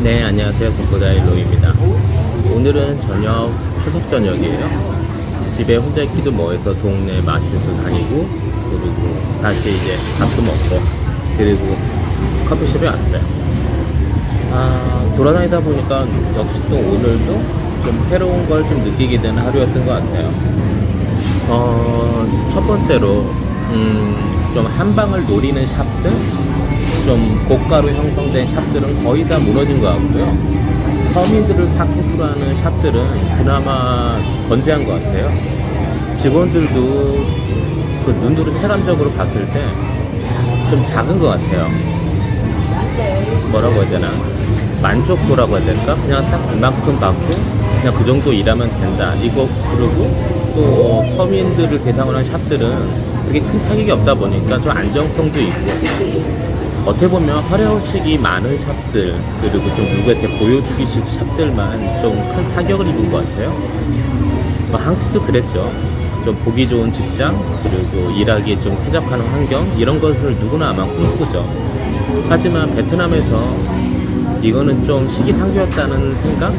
네, 안녕하세요. 공포다이 로이입니다. 오늘은 추석 저녁이에요. 집에 혼자 있기도 뭐해서 동네 마트도 다니고, 그리고 다시 이제 밥도 먹고, 그리고 커피숍에 왔어요. 돌아다니다 보니까 역시 또 오늘도 좀 새로운 걸 좀 느끼게 되는 하루였던 것 같아요. 첫 번째로, 좀 한방을 노리는 샵들? 좀 고가로 형성된 샵들은 거의 다 무너진 것 같고요. 서민들을 타겟으로 하는 샵들은 그나마 건재한 것 같아요. 직원들도 그 눈으로 체감적으로 봤을 때 좀 작은 것 같아요. 뭐라고 해야 되나? 만족도라고 해야 될까? 그냥 딱 그만큼 받고 그냥 그 정도 일하면 된다. 이거 그러고 또 서민들을 대상으로 한 샵들은 그렇게 큰 타격이 없다 보니까 좀 안정성도 있고, 어떻게 보면 화려식이 많은 샵들, 그리고 좀 누구한테 보여주기식 샵들만 좀 큰 타격을 입은 것 같아요. 한국도 그랬죠. 좀 보기 좋은 직장, 그리고 일하기에 좀 쾌적한 환경, 이런 것을 누구나 아마 꿈꾸죠. 하지만 베트남에서 이거는 좀 시기상조였다는 생각?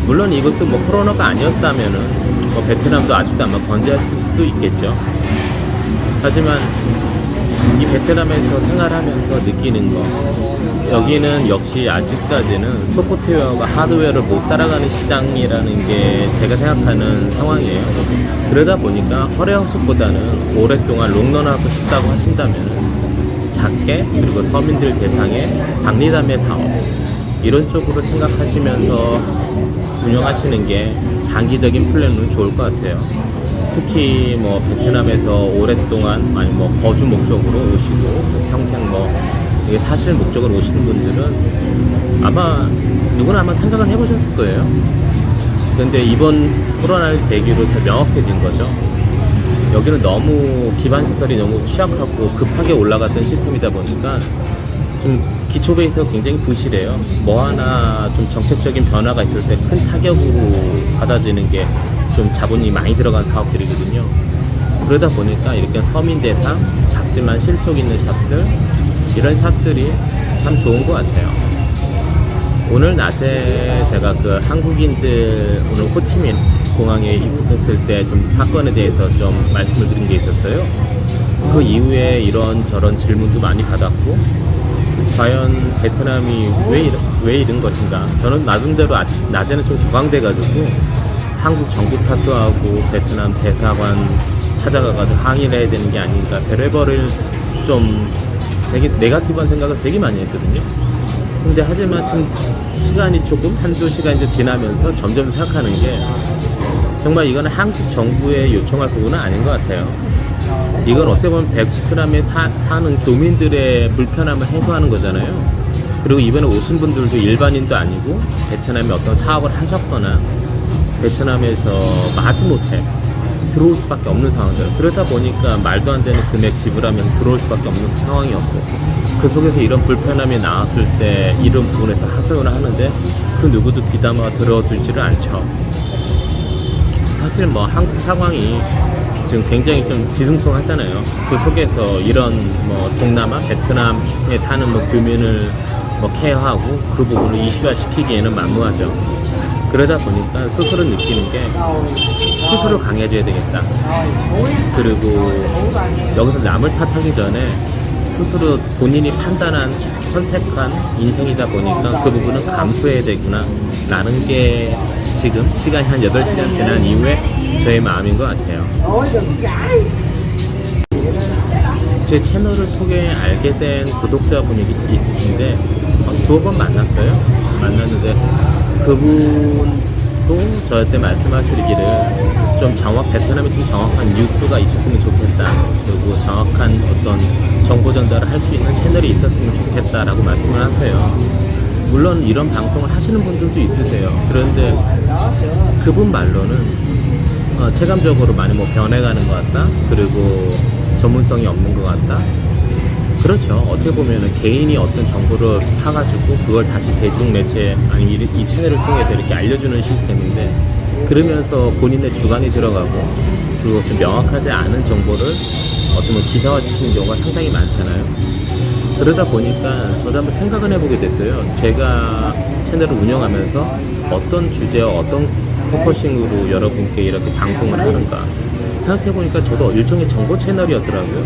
물론 이것도 뭐 코로나가 아니었다면은 베트남도 아직도 아마 건재했을 수도 있겠죠. 하지만 이 베트남에서 생활하면서 느끼는 거, 여기는 역시 아직까지는 소프트웨어가 하드웨어를 못 따라가는 시장이라는 게 제가 생각하는 상황이에요. 그러다 보니까 허례허식보다는 오랫동안 롱런하고 싶다고 하신다면 작게, 그리고 서민들 대상의 박리담의 사업, 이런 쪽으로 생각하시면서 운영하시는 게 장기적인 플랜은 좋을 것 같아요. 특히 뭐 베트남에서 오랫동안 거주 목적으로 오시고 평생 이게 사실 목적으로 오시는 분들은 아마 누구나 아마 생각은 해보셨을 거예요. 그런데 이번 코로나를 계기로 더 명확해진 거죠. 여기는 너무 기반 시설이 너무 취약하고 급하게 올라갔던 시스템이다 보니까 좀 기초 베이스가 굉장히 부실해요. 뭐 하나 좀 정책적인 변화가 있을 때 큰 타격으로 받아지는 게 좀 자본이 많이 들어간 사업들이거든요. 그러다 보니까 이렇게 서민 대상, 작지만 실속 있는 샵들, 이런 샵들이 참 좋은 것 같아요. 오늘 낮에 제가 그 한국인들 오늘 호치민 공항에 입국했을 때 좀 사건에 대해서 좀 말씀을 드린 게 있었어요. 그 이후에 이런저런 질문도 많이 받았고, 과연 베트남이 왜 이런 것인가? 저는 나름대로 낮에는 좀 격앙돼가지고 한국 정부 탓도 하고 베트남 대사관 찾아가가지고 항의를 해야 되는 게 아닌가, 별의별을 좀 되게 네거티브한 생각을 되게 많이 했거든요. 근데 하지만 지금 시간이 조금 한두 시간이 지나면서 점점 생각하는 게, 정말 이거는 한국 정부에 요청할 부분은 아닌 것 같아요. 이건 어떻게 보면 베트남에 사는 교민들의 불편함을 해소하는 거잖아요. 그리고 이번에 오신 분들도 일반인도 아니고 베트남에 어떤 사업을 하셨거나 베트남에서 마지못해 들어올 수밖에 없는 상황이죠. 그러다 보니까 말도 안 되는 금액 지불하면 들어올 수밖에 없는 상황이었고, 그 속에서 이런 불편함이 나왔을 때 이런 부분에서 하소연을 하는데 그 누구도 귀담아 들어주지를 않죠. 사실 한국 상황이 지금 굉장히 좀 뒤숭숭하잖아요. 그 속에서 이런 동남아, 베트남에 사는 교민을 케어하고 그 부분을 이슈화 시키기에는 만무하죠. 그러다 보니까 스스로 느끼는 게 스스로 강해져야 되겠다. 그리고 여기서 남을 탓하기 전에 스스로 본인이 선택한 인생이다 보니까 그 부분은 감수해야 되구나 라는 게 지금 시간이 한 8시간 지난 이후에 저의 마음인 것 같아요. 제 채널을 통해 알게 된 구독자분이 있으신데 두어 번 만났는데 그분도 저한테 말씀하시기를 좀 베트남에 좀 정확한 뉴스가 있었으면 좋겠다, 그리고 정확한 어떤 정보 전달을 할 수 있는 채널이 있었으면 좋겠다라고 말씀을 하세요. 물론 이런 방송을 하시는 분들도 있으세요. 그런데 그분 말로는 체감적으로 많이 변해가는 것 같다, 그리고 전문성이 없는 것 같다. 그렇죠. 어떻게 보면은 개인이 어떤 정보를 파가지고 그걸 다시 대중매체 아니면 이 채널을 통해서 이렇게 알려주는 시스템인데, 그러면서 본인의 주관이 들어가고 그리고 좀 명확하지 않은 정보를 어떤 기사화시키는 경우가 상당히 많잖아요. 그러다 보니까 저도 한번 생각을 해보게 됐어요. 제가 채널을 운영하면서 어떤 주제와 어떤 포커싱으로 여러분께 이렇게 방송을 하는가 생각해보니까 저도 일종의 정보 채널이었더라고요.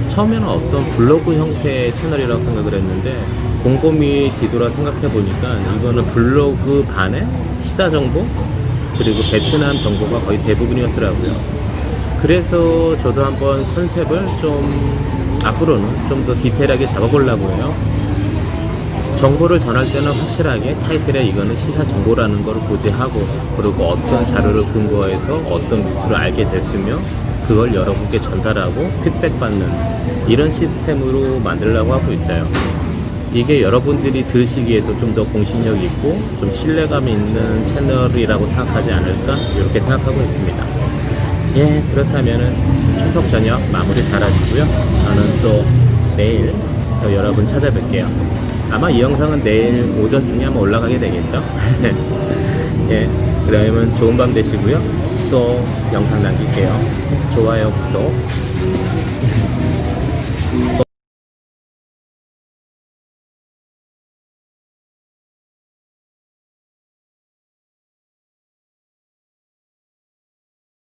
처음에는 어떤 블로그 형태의 채널이라고 생각을 했는데 곰곰이 뒤돌아 생각해보니까 이거는 블로그 반에 시사 정보 그리고 베트남 정보가 거의 대부분이었더라고요. 그래서 저도 한번 컨셉을 좀 앞으로는 좀 더 디테일하게 잡아보려고 해요. 정보를 전할 때는 확실하게 타이틀에 이거는 시사 정보라는 걸 고지하고 그리고 어떤 자료를 근거해서 어떤 루트를 알게 됐으며 그걸 여러분께 전달하고 피드백받는 이런 시스템으로 만들려고 하고 있어요. 이게 여러분들이 들으시기에도 좀 더 공신력 있고 좀 신뢰감 있는 채널이라고 생각하지 않을까 이렇게 생각하고 있습니다. 예, 그렇다면은 추석 저녁 마무리 잘 하시고요. 저는 또 내일 또 여러분 찾아뵐게요. 아마 이 영상은 내일 오전중에 한번 올라가게 되겠죠. 예, 그러면 좋은 밤 되시고요. 또 영상 남길게요. 좋아요, 구독